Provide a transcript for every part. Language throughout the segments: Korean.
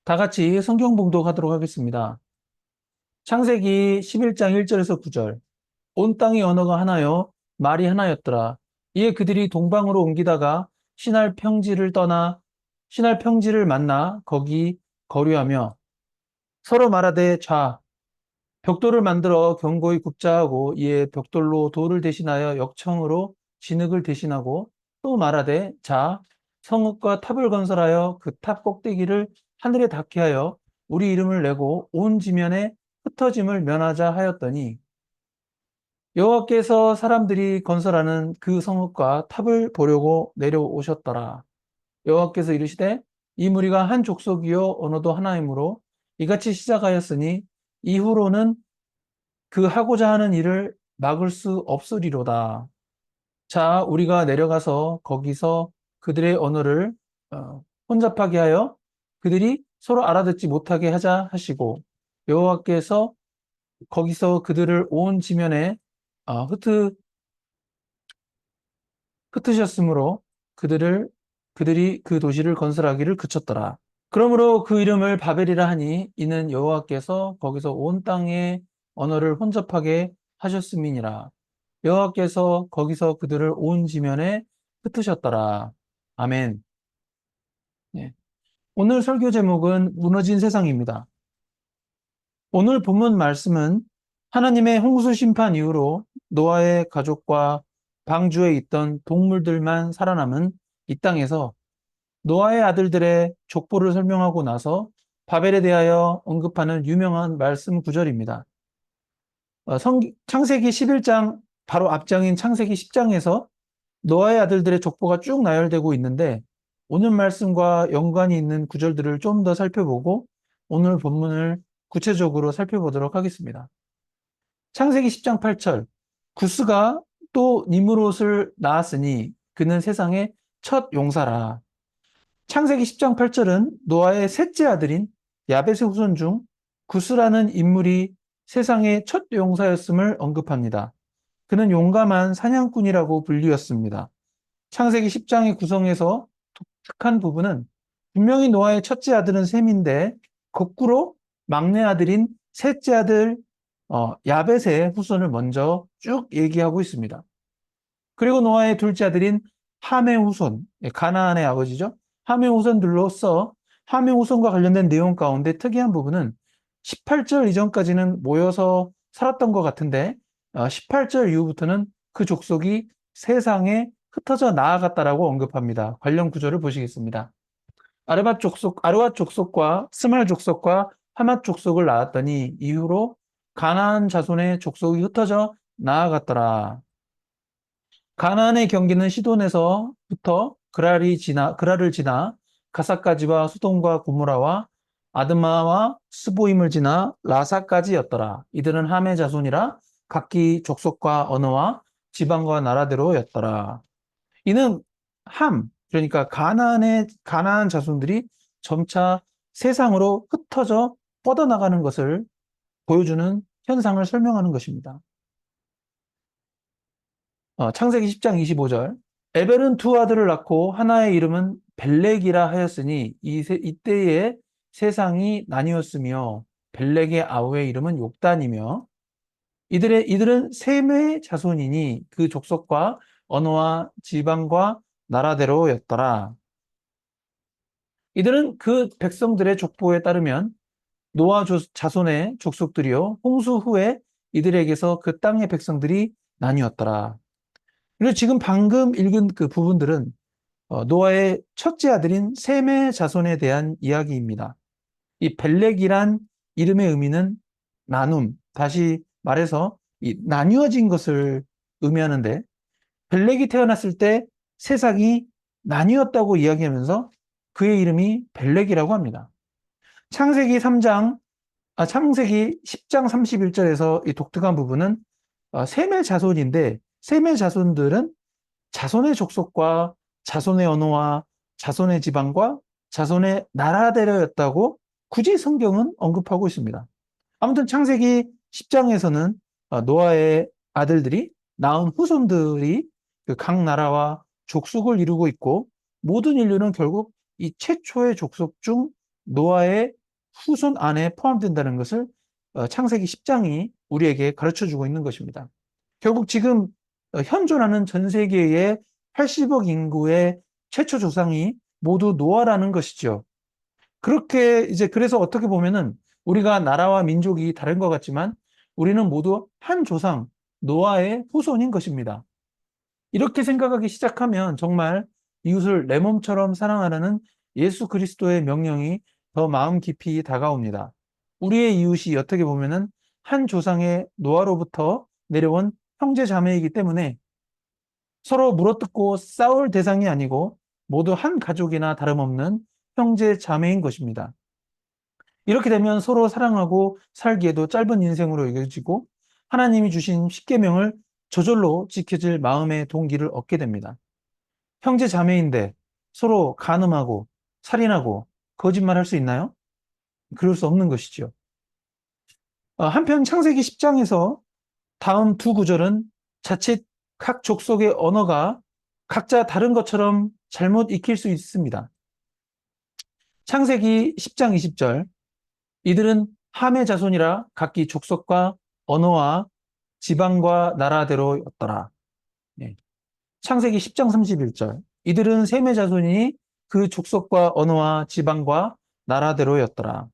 다 같이 성경 봉독하도록 하겠습니다. 창세기 11장 1절에서 9절. 온 땅의 언어가 하나요, 말이 하나였더라. 이에 그들이 동방으로 옮기다가 신할 평지를 만나 거기 거류하며 서로 말하되 좌 벽돌을 만들어 견고히 굽자 하고, 이에 벽돌로 돌을 대신하여 역청으로 진흙을 대신하고, 또 말하되 자 성읍과 탑을 건설하여 그 탑 꼭대기를 하늘에 닿게 하여 우리 이름을 내고 온 지면에 흩어짐을 면하자 하였더니, 여호와께서 사람들이 건설하는 그 성읍과 탑을 보려고 내려오셨더라. 여호와께서 이르시되 이 무리가 한 족속이요 언어도 하나이므로 이같이 시작하였으니 이후로는 그 하고자 하는 일을 막을 수 없으리로다. 자, 우리가 내려가서 거기서 그들의 언어를 혼잡하게 하여 그들이 서로 알아듣지 못하게 하자 하시고, 여호와께서 거기서 그들을 온 지면에 흩으셨으므로 그들이 그 도시를 건설하기를 그쳤더라. 그러므로 그 이름을 바벨이라 하니 이는 여호와께서 거기서 온 땅의 언어를 혼잡하게 하셨음이니라. 여호와께서 거기서 그들을 온 지면에 흩으셨더라. 아멘. 네. 오늘 설교 제목은 무너진 세상입니다. 오늘 본문 말씀은 하나님의 홍수 심판 이후로 노아의 가족과 방주에 있던 동물들만 살아남은 이 땅에서 노아의 아들들의 족보를 설명하고 나서 바벨에 대하여 언급하는 유명한 말씀 구절입니다. 창세기 11장 바로 앞장인 창세기 10장에서 노아의 아들들의 족보가 쭉 나열되고 있는데, 오늘 말씀과 연관이 있는 구절들을 좀 더 살펴보고 오늘 본문을 구체적으로 살펴보도록 하겠습니다. 창세기 10장 8절. 구스가 또 니므롯을 낳았으니 그는 세상의 첫 용사라. 창세기 10장 8절은 노아의 셋째 아들인 야벳의 후손 중 구스라는 인물이 세상의 첫 용사였음을 언급합니다. 그는 용감한 사냥꾼이라고 불리웠습니다. 창세기 10장의 구성에서 독특한 부분은 분명히 노아의 첫째 아들은 셈인데 거꾸로 막내 아들인 셋째 아들 야벳의 후손을 먼저 쭉 얘기하고 있습니다. 그리고 노아의 둘째 아들인 함의 후손, 가나안의 아버지죠. 함의 후손들로서 함의 후손과 관련된 내용 가운데 특이한 부분은 18절 이전까지는 모여서 살았던 것 같은데 18절 이후부터는 그 족속이 세상에 흩어져 나아갔다라고 언급합니다. 관련 구절을 보시겠습니다. 아르밧 족속과 스말 족속과 하맛 족속을 낳았더니 이후로 가나안 자손의 족속이 흩어져 나아갔더라. 가나안의 경기는 시돈에서부터 그랄을 지나 가사까지와 수돈과 고모라와 아드마와 스보임을 지나 라사까지였더라. 이들은 함의 자손이라 각기 족속과 언어와 지방과 나라대로였더라. 이는 그러니까 가나안 자손들이 점차 세상으로 흩어져 뻗어나가는 것을 보여주는 현상을 설명하는 것입니다. 창세기 10장 25절. 에벨은 두 아들을 낳고 하나의 이름은 벨렉이라 하였으니 이때에 세상이 나뉘었으며 벨렉의 아우의 이름은 욕단이며 이들은 셈의 자손이니 그 족속과 언어와 지방과 나라대로였더라. 이들은 그 백성들의 족보에 따르면 노아 자손의 족속들이요 홍수 후에 이들에게서 그 땅의 백성들이 나뉘었더라. 그리고 지금 방금 읽은 그 부분들은 노아의 첫째 아들인 셈의 자손에 대한 이야기입니다. 이 벨렉이란 이름의 의미는 나눔, 다시 말해서 이 나뉘어진 것을 의미하는데, 벨렉이 태어났을 때 세상이 나뉘었다고 이야기하면서 그의 이름이 벨렉이라고 합니다. 창세기 10장 31절에서 이 독특한 부분은 셈의 자손인데, 셈의 자손들은 자손의 족속과 자손의 언어와 자손의 지방과 자손의 나라대로였다고 굳이 성경은 언급하고 있습니다. 아무튼 창세기 10장에서는 노아의 아들들이 낳은 후손들이 그 각 나라와 족속을 이루고 있고, 모든 인류는 결국 이 최초의 족속 중 노아의 후손 안에 포함된다는 것을 창세기 10장이 우리에게 가르쳐주고 있는 것입니다. 결국 지금 현존하는 전 세계의 80억 인구의 최초 조상이 모두 노아라는 것이죠. 그렇게 이제 그래서 어떻게 보면은 우리가 나라와 민족이 다른 것 같지만 우리는 모두 한 조상, 노아의 후손인 것입니다. 이렇게 생각하기 시작하면 정말 이웃을 내 몸처럼 사랑하라는 예수 그리스도의 명령이 더 마음 깊이 다가옵니다. 우리의 이웃이 어떻게 보면은 한 조상의 노아로부터 내려온 형제 자매이기 때문에 서로 물어뜯고 싸울 대상이 아니고 모두 한 가족이나 다름없는 형제 자매인 것입니다. 이렇게 되면 서로 사랑하고 살기에도 짧은 인생으로 여겨지고 하나님이 주신 십계명을 저절로 지켜질 마음의 동기를 얻게 됩니다. 형제 자매인데 서로 간음하고 살인하고 거짓말할 수 있나요? 그럴 수 없는 것이죠. 한편 창세기 10장에서 다음 두 구절은 자칫 각 족속의 언어가 각자 다른 것처럼 잘못 익힐 수 있습니다. 창세기 10장 20절 이들은 함의 자손이라 각기 족속과 언어와 지방과 나라대로였더라. 예. 창세기 10장 31절 이들은 셈의 자손이니 그 족속과 언어와 지방과 나라대로였더라.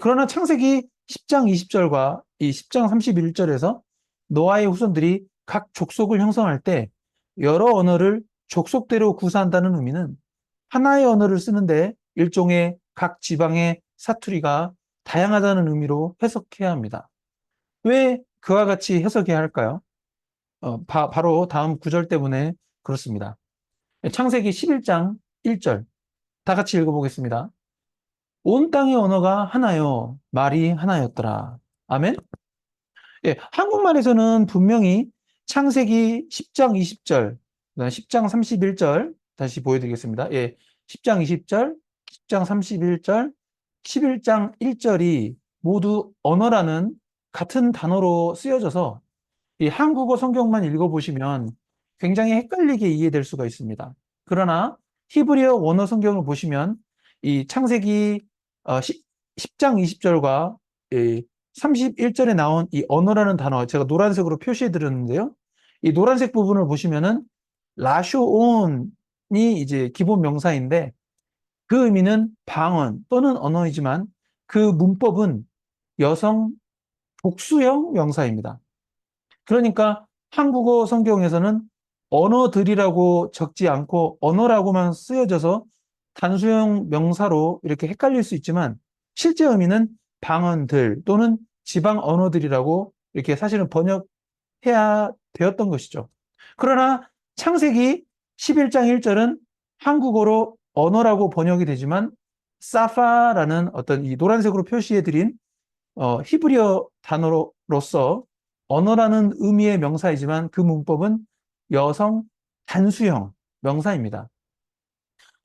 그러나 창세기 10장 20절과 이 10장 31절에서 노아의 후손들이 각 족속을 형성할 때 여러 언어를 족속대로 구사한다는 의미는 하나의 언어를 쓰는데 일종의 각 지방의 사투리가 다양하다는 의미로 해석해야 합니다. 왜 그와 같이 해석해야 할까요? 바로 다음 구절 때문에 그렇습니다. 창세기 11장 1절 다 같이 읽어보겠습니다. 온 땅의 언어가 하나요, 말이 하나였더라. 아멘? 예, 한국말에서는 분명히 창세기 10장 20절, 10장 31절 다시 보여드리겠습니다. 예, 10장 20절, 10장 31절, 11장 1절이 모두 언어라는 같은 단어로 쓰여져서 이 한국어 성경만 읽어보시면 굉장히 헷갈리게 이해될 수가 있습니다. 그러나 히브리어 원어 성경을 보시면 이 창세기 10장 20절과 31절에 나온 이 언어라는 단어 제가 노란색으로 표시해 드렸는데요. 이 노란색 부분을 보시면은 라쇼온이 이제 기본 명사인데 그 의미는 방언 또는 언어이지만 그 문법은 여성 복수형 명사입니다. 그러니까 한국어 성경에서는 언어들이라고 적지 않고 언어라고만 쓰여져서 단수형 명사로 이렇게 헷갈릴 수 있지만 실제 의미는 방언들 또는 지방 언어들이라고 이렇게 사실은 번역해야 되었던 것이죠. 그러나 창세기 11장 1절은 한국어로 언어라고 번역이 되지만 사파라는 어떤 이 노란색으로 표시해드린 히브리어 단어로서 언어라는 의미의 명사이지만 그 문법은 여성 단수형 명사입니다.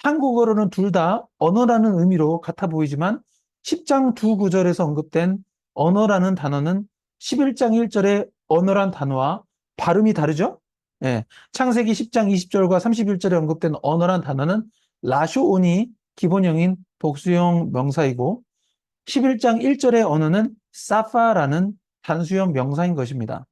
한국어로는 둘 다 언어라는 의미로 같아 보이지만 10장 두 구절에서 언급된 언어라는 단어는 11장 1절의 언어란 단어와 발음이 다르죠? 예, 창세기 10장 20절과 31절에 언급된 언어란 단어는 라쇼온이 기본형인 복수형 명사이고 11장 1절의 언어는 사파라는 단수형 명사인 것입니다.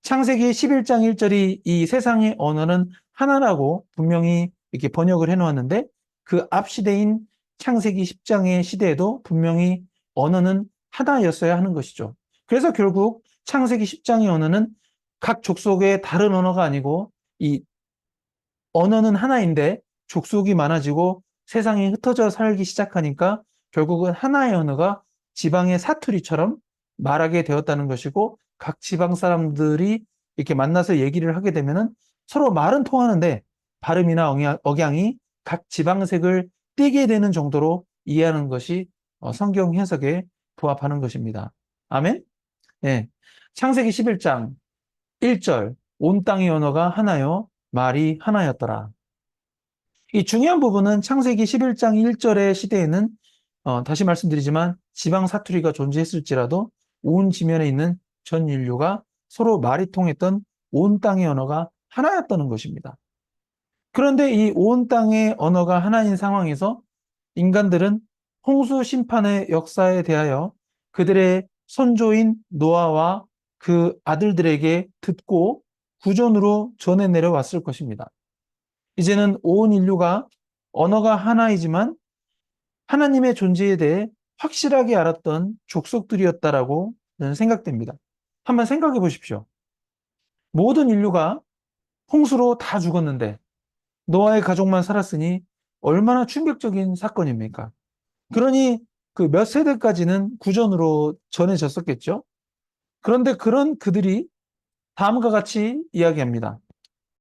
창세기 11장 1절이 이 세상의 언어는 하나라고 분명히 이렇게 번역을 해놓았는데 그 앞 시대인 창세기 10장의 시대에도 분명히 언어는 하나였어야 하는 것이죠. 그래서 결국 창세기 10장의 언어는 각 족속의 다른 언어가 아니고 이 언어는 하나인데 족속이 많아지고 세상이 흩어져 살기 시작하니까 결국은 하나의 언어가 지방의 사투리처럼 말하게 되었다는 것이고 각 지방 사람들이 이렇게 만나서 얘기를 하게 되면은 서로 말은 통하는데 발음이나 억양이 각 지방색을 띠게 되는 정도로 이해하는 것이 성경 해석에 부합하는 것입니다. 아멘? 네. 창세기 11장 1절 온 땅의 언어가 하나요 말이 하나였더라. 이 중요한 부분은 창세기 11장 1절의 시대에는 다시 말씀드리지만 지방 사투리가 존재했을지라도 온 지면에 있는 전 인류가 서로 말이 통했던 온 땅의 언어가 하나였다는 것입니다. 그런데 이 온 땅의 언어가 하나인 상황에서 인간들은 홍수 심판의 역사에 대하여 그들의 선조인 노아와 그 아들들에게 듣고 구전으로 전해 내려왔을 것입니다. 이제는 온 인류가 언어가 하나이지만 하나님의 존재에 대해 확실하게 알았던 족속들이었다라고 저는 생각됩니다. 한번 생각해 보십시오. 모든 인류가 홍수로 다 죽었는데 노아의 가족만 살았으니 얼마나 충격적인 사건입니까? 그러니 그 몇 세대까지는 구전으로 전해졌었겠죠. 그런데 그런 그들이 다음과 같이 이야기합니다.